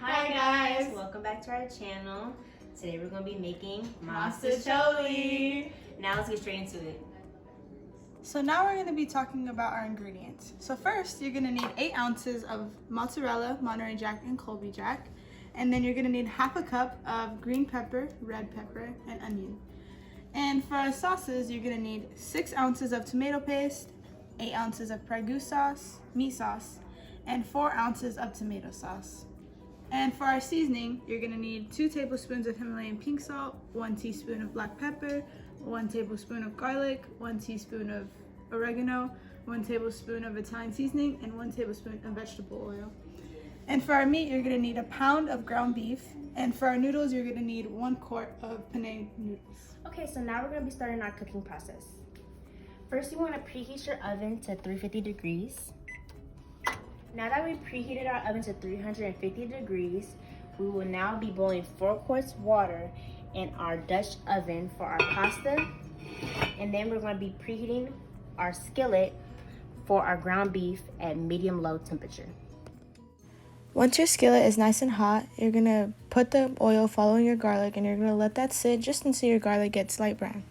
Hi guys! Welcome back to our channel. Today we're going to be making Mostaccioli! Now let's get straight into it. So now we're going to be talking about our ingredients. So first, you're going to need 8 ounces of mozzarella, Monterey Jack, and Colby Jack. And then you're going to need half a cup of green pepper, red pepper, and onion. And for our sauces, you're going to need 6 ounces of tomato paste, 8 ounces of Prego sauce, meat sauce, and 4 ounces of tomato sauce. And for our seasoning, you're gonna need 2 tablespoons of Himalayan pink salt, 1 teaspoon of black pepper, 1 tablespoon of garlic, 1 teaspoon of oregano, 1 tablespoon of Italian seasoning, and 1 tablespoon of vegetable oil. And for our meat, you're gonna need a pound of ground beef. And for our noodles, you're gonna need 1 quart of penne noodles. Okay, so now we're gonna be starting our cooking process. First, you wanna preheat your oven to 350 degrees. Now that we've preheated our oven to 350 degrees, we will now be boiling 4 quarts water in our Dutch oven for our pasta. And then we're going to be preheating our skillet for our ground beef at medium-low temperature. Once your skillet is nice and hot, you're going to put the oil following your garlic and you're going to let that sit just until your garlic gets light brown.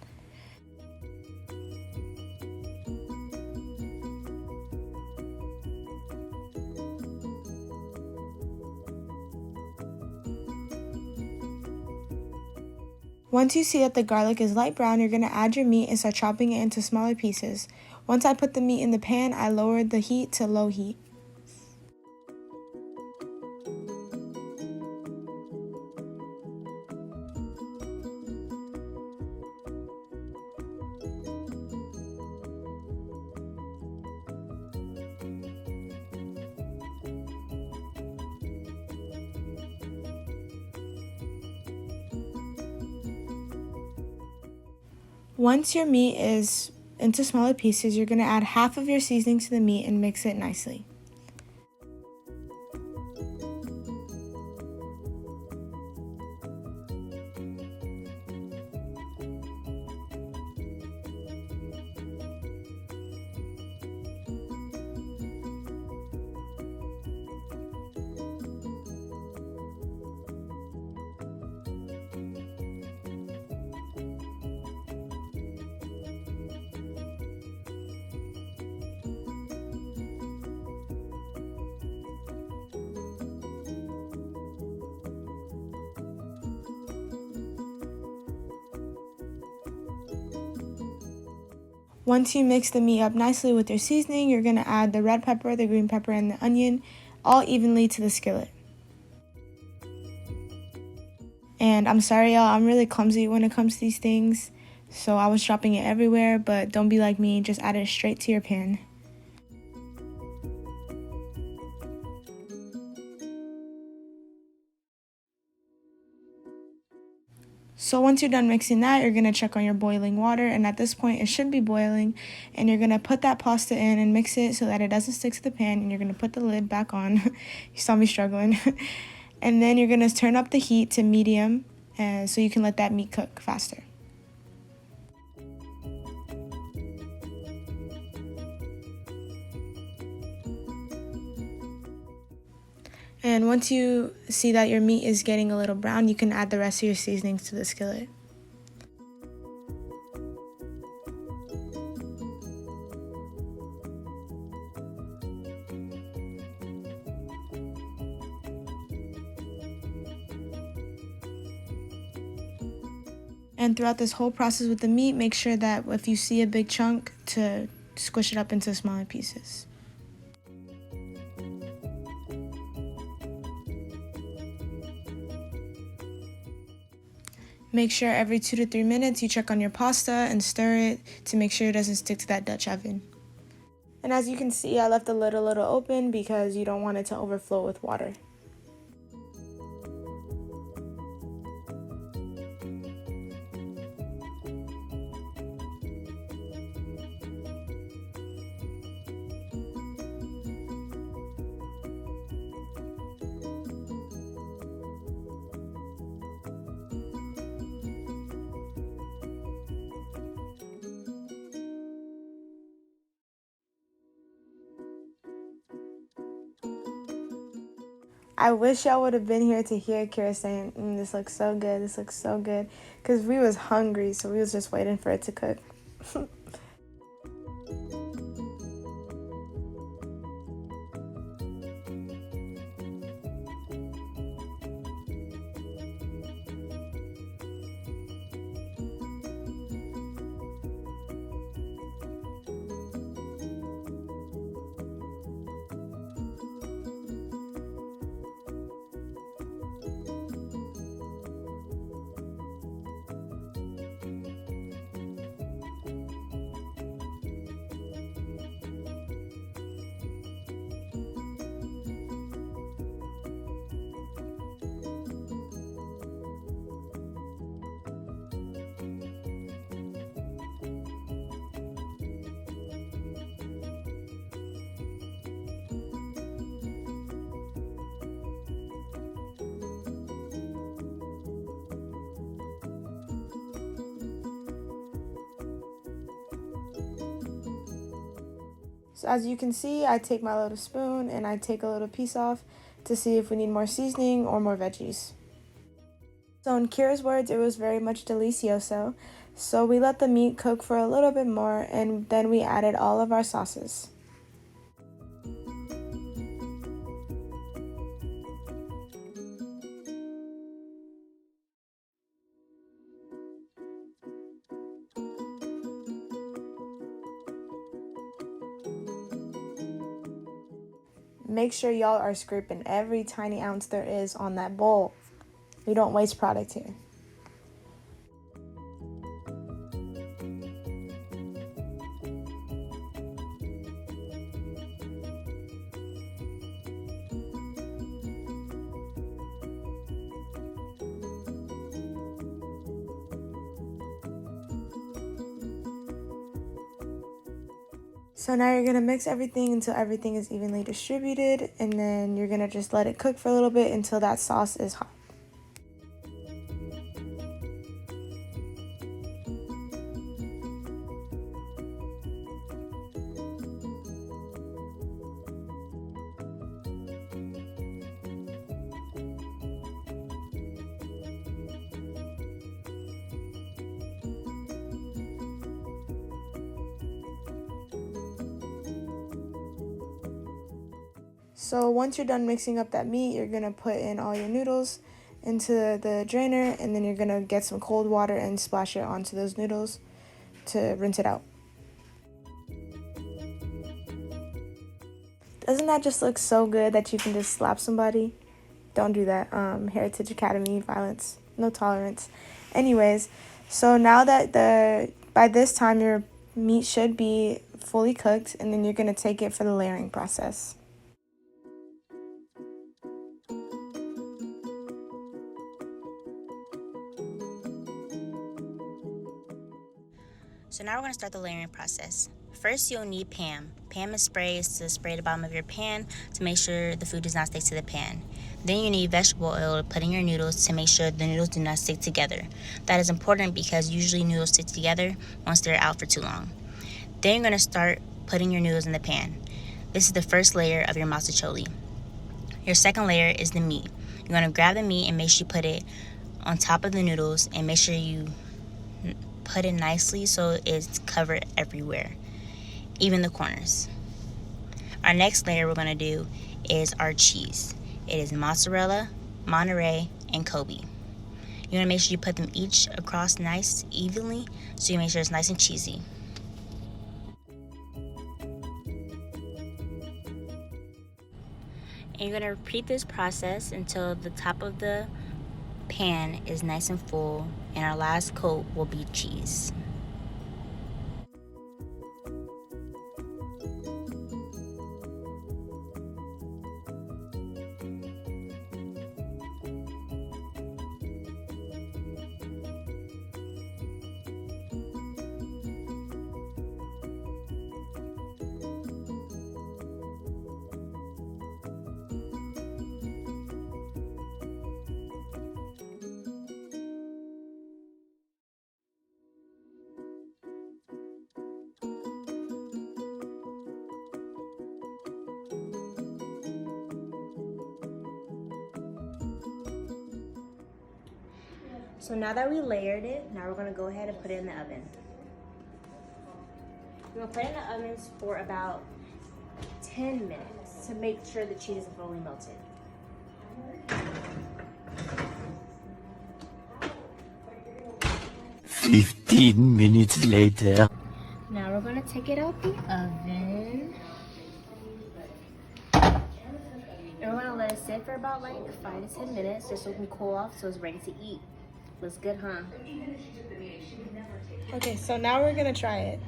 Once you see that the garlic is light brown, you're going to add your meat and start chopping it into smaller pieces. Once I put the meat in the pan, I lowered the heat to low heat. Once your meat is into smaller pieces, you're going to add half of your seasoning to the meat and mix it nicely. Once you mix the meat up nicely with your seasoning, you're going to add the red pepper, the green pepper, and the onion all evenly to the skillet. And I'm sorry y'all, I'm really clumsy when it comes to these things, so I was dropping it everywhere, but don't be like me, just add it straight to your pan. So once you're done mixing that, you're going to check on your boiling water, and at this point it should be boiling, and you're going to put that pasta in and mix it so that it doesn't stick to the pan, and you're going to put the lid back on. You saw me struggling. And then you're going to turn up the heat to medium so you can let that meat cook faster. And once you see that your meat is getting a little brown, you can add the rest of your seasonings to the skillet. And throughout this whole process with the meat, make sure that if you see a big chunk, to squish it up into smaller pieces. Make sure every 2 to 3 minutes you check on your pasta and stir it to make sure it doesn't stick to that Dutch oven. And as you can see, I left the lid a little open because you don't want it to overflow with water. I wish y'all would have been here to hear Kira saying, this looks so good, this looks so good. Because we was hungry, so we was just waiting for it to cook. So as you can see, I take my little spoon and I take a little piece off to see if we need more seasoning or more veggies. So in Kira's words, it was very much delicioso. So we let the meat cook for a little bit more and then we added all of our sauces. Make sure y'all are scraping every tiny ounce there is on that bowl. We don't waste product here. So now you're gonna mix everything until everything is evenly distributed, and then you're gonna just let it cook for a little bit until that sauce is hot. So once you're done mixing up that meat, you're gonna put in all your noodles into the drainer, and then you're gonna get some cold water and splash it onto those noodles to rinse it out. Doesn't that just look so good that you can just slap somebody? Don't do that. Heritage Academy, violence, no tolerance. Anyways, so now that by this time your meat should be fully cooked, and then you're gonna take it for the layering process. So now we're going to start the layering process. First, you'll need Pam. Pam is spray is to spray the bottom of your pan to make sure the food does not stick to the pan. Then you need vegetable oil to put in your noodles to make sure the noodles do not stick together. That is important because usually noodles stick together once they're out for too long. Then you're going to start putting your noodles in the pan. This is the first layer of your mostaccioli. Your second layer is the meat. You're going to grab the meat and make sure you put it on top of the noodles and make sure you put it nicely so it's covered everywhere, even the corners. Our next layer we're going to do is our cheese. It is mozzarella, Monterey, and Kobe. You want to make sure you put them each across nice evenly so you make sure it's nice and cheesy. And you're going to repeat this process until the top of the pan is nice and full, and our last coat will be cheese. So now that we layered it, now we're gonna go ahead and put it in the oven. We're gonna put it in the ovens for about 10 minutes to make sure the cheese is fully melted. "15 minutes later." Now we're gonna take it out the oven. And we're gonna let it sit for about like 5 to 10 minutes just so it can cool off so it's ready to eat. Looks good, huh? Okay, so now we're gonna try it.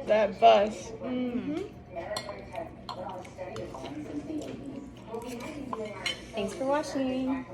That buzz. Thanks for watching.